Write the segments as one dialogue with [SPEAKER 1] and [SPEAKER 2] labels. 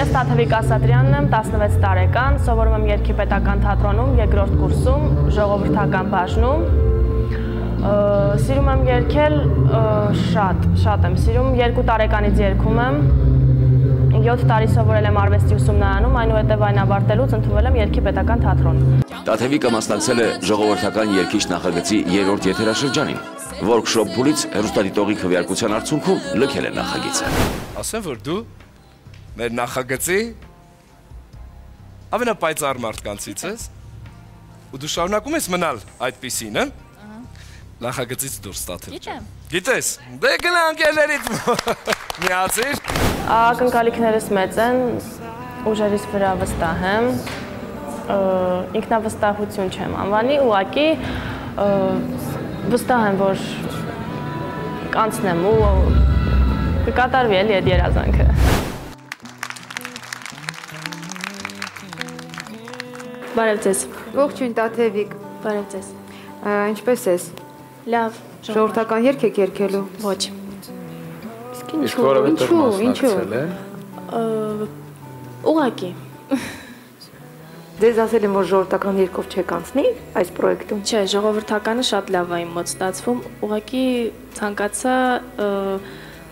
[SPEAKER 1] Ես Տաթևիկ Ասատրյանն եմ, 16 տարեկան, սովորում եմ Երգի պետական թատրոնում, երկրորդ կուրսում, ժողովրդական բաժնում։ Սիրում եմ երգել, շատ եմ սիրում, 2 տարեկանից երգում եմ, 7 տարի սովորել եմ արվեստի ուսումնարանում, այնուհետև այն ավարտելուց ընդունվել եմ Երգի պետական թատրոն։
[SPEAKER 2] Տաթևիկը մասնակցել է ժողովրդական երգիչ նախագծի 3-րդ եթերաշրջանին, Workshop փուլից հեռուստադիտողի քվեարկության արդյունքում լքել է նախագիծը։
[SPEAKER 3] Ասեմ, որ դու մեր նախագծի ամենապայծառ մարդկանցից ես, ու դու շարունակում ես մնալ այդպիսին, նախագծից դուրս Տաթև։ Գիտես, դե գնա ընկերներիդ միացիր։
[SPEAKER 1] Ակնկալիքներս մեծ են, ուժերիս վրա վստահ եմ, ինքնավստահություն չեմ անվանի, ուղղակի վստահ եմ, որ կանցնեմ ու կկատարվի էլի այդ երազանքը։ Բարև ձեզ։
[SPEAKER 4] Ողջույն Տաթևիկ։
[SPEAKER 1] Բարև ձեզ։
[SPEAKER 4] Ինչպես ես։
[SPEAKER 1] Լավ։
[SPEAKER 4] Ժողովրդական երգ եք երգելու։
[SPEAKER 1] Ոչ։
[SPEAKER 4] Իսկ ինչու։
[SPEAKER 1] Ուղղակի։
[SPEAKER 4] Ձեզ ասել եմ, որ ժողովրդական երգով չեք անցնի այս պրոյեկտում։
[SPEAKER 1] Չէ, ժողովրդականը շատ լավ է իմ մոտ ստացվում, ուղղակի ցանկացա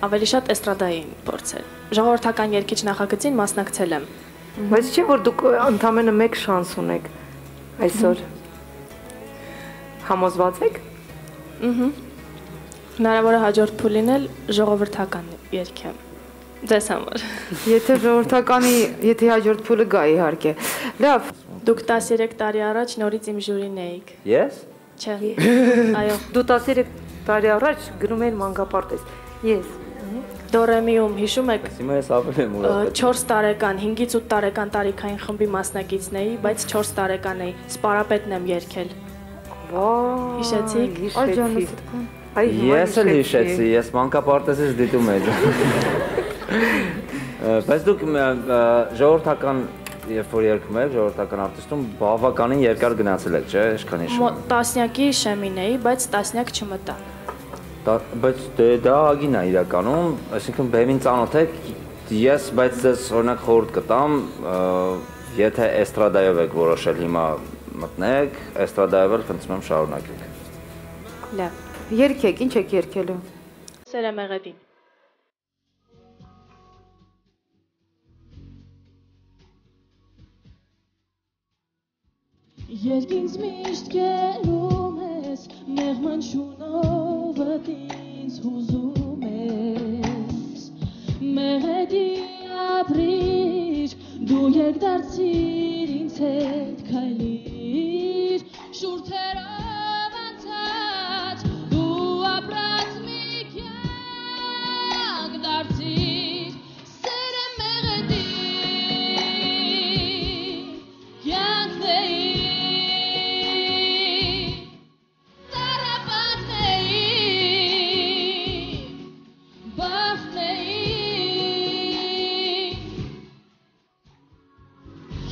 [SPEAKER 1] ավելի շատ էստրադային փորձել։ Ժողովրդական երգիչ նախագծին մասնակցել եմ։
[SPEAKER 4] Բայց չէ, որ դուք ընդամենը մեկ շանս ունեք այսօր։ Համոզված եք։
[SPEAKER 1] Հնարավոր է հաջորդ փուլին էլ ժողովրդական երգեմ։ Ձեզ համար։
[SPEAKER 4] Եթե հաջորդ փուլը գա իհարկե։ Լավ։
[SPEAKER 1] Դուք 13 տարի առաջ նորից իմ ժյուրին էիք։
[SPEAKER 5] Ես։
[SPEAKER 1] Չէ։ Այո։
[SPEAKER 4] Դու 13 տարի առաջ գրում էիր մանկապարտեզ։ Ես։
[SPEAKER 1] Դորեմիում հիշում եք։
[SPEAKER 5] Հիմա ես ավելի եմ ուրախ։
[SPEAKER 1] 4 տարեկան, 5-ից 8 տարեկան տարիքային խմբի մասնակիցն էի, բայց 4 տարեկան էի։ Սպարապետն եմ երգել։ Հիշեցիք։
[SPEAKER 5] Ես էլ հիշեցի, ես մանկապարտեզից դիտում էի։ Բայց դուք ժողովրդական, երբ որ երգում եք, ժողովրդական արտիստում բավականին երկար գնացել եք, չէ՞, ինչքան հիշում եմ։
[SPEAKER 1] Տասնյակի շեմին էի, բայց տասնյակ չմտա։
[SPEAKER 5] Բայց դա ագին է իրականում, այսինքն բեմին ծանոթ եք, ես բայց ձեզ օրինակ խորհուրդ կտամ, եթե էստրադայով եք որոշել հիմա մտնեք, էստրադայով էլ խնդրում եմ շարունակեք։
[SPEAKER 4] Լավ։ Երգեք, ինչ եք երգելու։
[SPEAKER 1] Սերեմեղեդին։
[SPEAKER 6] Երկինց միշտ կերում ես, մեղման շունովդ ինձ հուզում ես, մեղեդի ապրիր, դու եկ դարձիր ինձ հետ քայլիր, շուրթերով անցած, դու ապրած մի կյանք դարձիր, սերը մեղեդի, կյանքների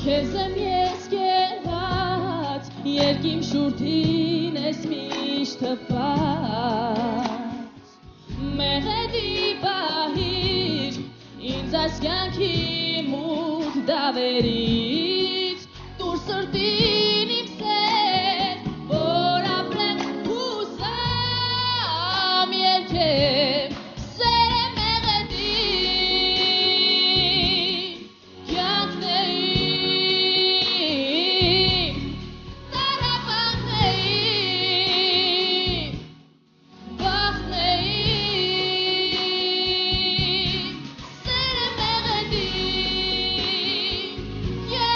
[SPEAKER 6] Քեզ եմ ես կերված, երկիմ շուրթին ես միշտ թփված, մեղեդի պահիր, ինձ այս կյանքի մութ դավերից, տուր սրտին իմ սեր, որ ապրեմ հուսամ երգեմ, Yeah.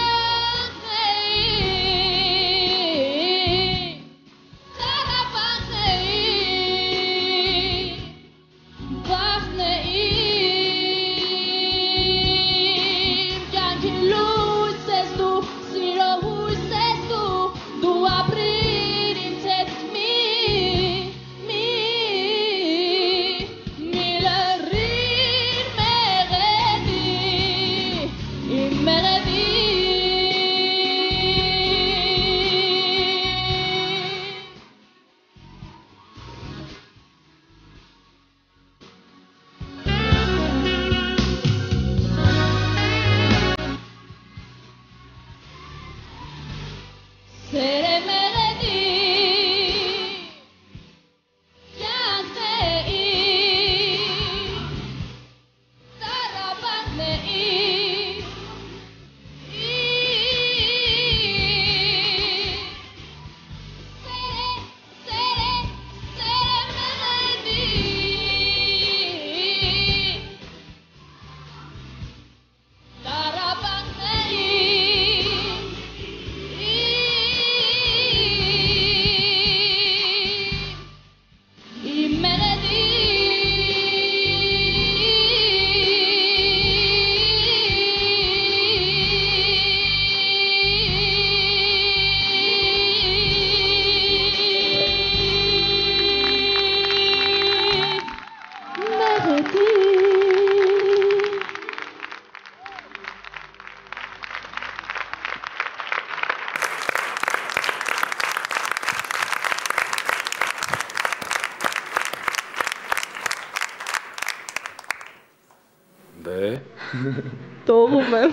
[SPEAKER 1] Տողում եմ։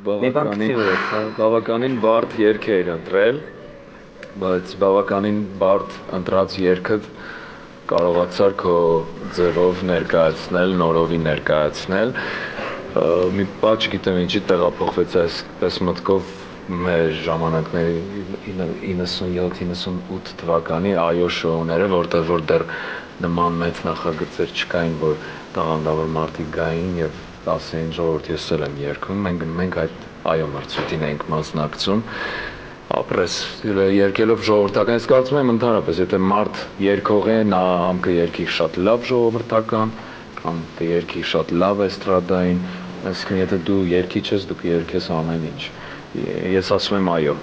[SPEAKER 7] Բավականին բարդ երգ էր ընտրել, բայց բավականին բարդ ընտրած երգը կարողացար քո ձևով ներկայացնել, նորովի ներկայացնել։ Մի պահ չգիտեմ ինչի տեղափոխվեց մտքով մեր ժամանակների 97-98 թվականի այո շոուները, որտեղ որ դեռ նման մեծ նախագծեր չկային, որ տաղանդավոր մարդիկ գային եւ ասեին ժողովուրդ ես էլ եմ երգում, մենք այդ այո մրցույթին էինք մասնակցում, ապրես երգելով ժողովրդական, ես կարծում եմ ընդհանրապես, եթե մարդ երգող է, նա համ կերգի շատ լավ ժողովրդական, համ կերգի շատ լավ էստրադային, այսինքն եթե դու երգիչ ես, դու կերգես ամեն ինչ։ Ես ասում եմ այո։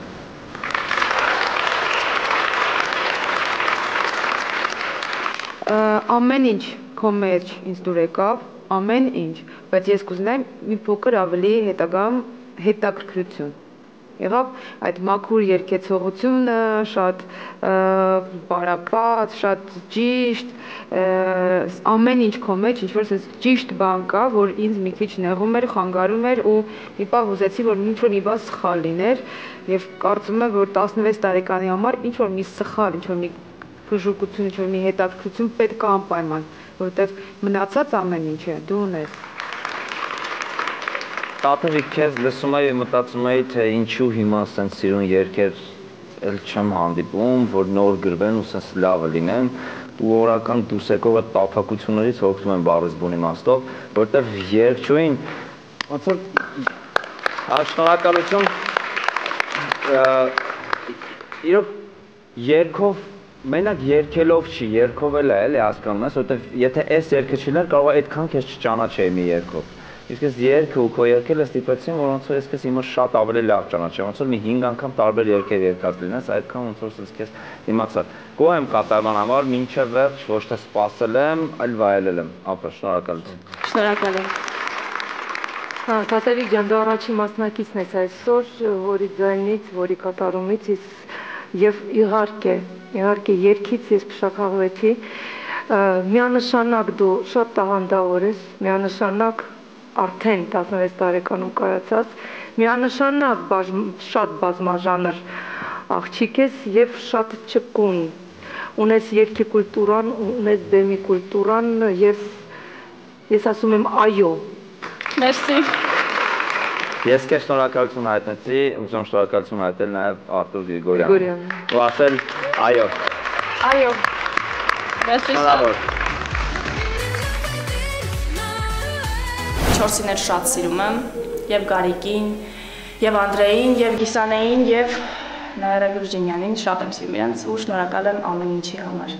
[SPEAKER 4] Ամեն ինչ քո մեջ ինձ դուր եկավ, ամեն ինչ, բայց ես կուզենամ մի փոքր ավելի հետագայում հետաքրքրություն։ Եղավ այդ մաքուր երգեցողությունը, շատ բարապած, շատ ճիշտ, ամեն ինչ քո մեջ ինչ-որ ճիշտ բան կա, որ ինձ մի քիչ նեղում էր, խանգարում էր ու մի պահ ուզեցի, որ ինչ-որ մի բան սխալ լիներ եւ կարծում եմ, որ 16 տարեկանի համար ինչ-որ մի սխալ, ինչ-որ մի փժուկություն, ինչ-որ մի հետաքրքրություն պետք է անպայման, որովհետեւ մնացած ամեն ինչը դու ունես։
[SPEAKER 5] Տատովիկ քեզ լսում էի, մտածում էի, թե ինչու հիմա ասենց սիրուն երգեր էլ չեմ հանդիպում, որ նոր գրվեն ու ասենց լավը լինեն, ու օրական դուսեկով այդ տափակություններից հոգնում եմ բառից բուն իմաստով, որտեվ երգչուհին ոնց որ շնորհակալություն իրոք երգով մենակ երգելով չի, երգով էլ է, էլի հասկանում ես, որտեվ եթե այս երգը չլիներ, կարող է այդքան քեզ չճանաչեի մի երգով։ Իսկ այս երգը ու քո երգերը ստիպեցին, որ ոնց որ ես քեզ հիմա շատ ավելի լավ ճանաչեմ, ոնց որ մի 5 անգամ տարբեր երգեր երգած լինես, այդքան ոնց որ ես քեզ իմացա։ Գոհ եմ կատարման համար, մինչև վերջ ոչ թե սպասել եմ, այլ վայելել եմ։ Ապա շնորհակալություն։
[SPEAKER 4] Շնորհակալ եմ։ Տատևիկ ջան, դու առաջին մասնակիցն ես այսօր, որի ձայնից, որի կատարումից եւ իհարկե երգից ես փշաքաղվեցի։ Միանշանակ դու շատ տաղանդավոր ես, միանշանակ արդեն 16 տարեկանում կայացած, միանշանակ շատ բազմաժանր աղջիկ ես եւ շատ ճկուն, ունես երգի կուլտուրան, ունես բեմի կուլտուրան եւ ես ասում եմ այո։
[SPEAKER 1] Մերսի։
[SPEAKER 5] Ես քեզ շնորհակալություն հայտնեցի, ուզում շնորհակալություն հայտնել նաեւ Արտուր Գրիգորյանին։ Ու ասել այո։
[SPEAKER 1] Այո։ Մերսի։ Չորսին էլ շատ սիրում եմ, եւ Գարիկին, եւ Անդրեին, եւ Գիսանեին, եւ Նայրա Գրուժինյանին շատ եմ սիրում իրենց ու շնորհակալ եմ ամեն ինչի համար։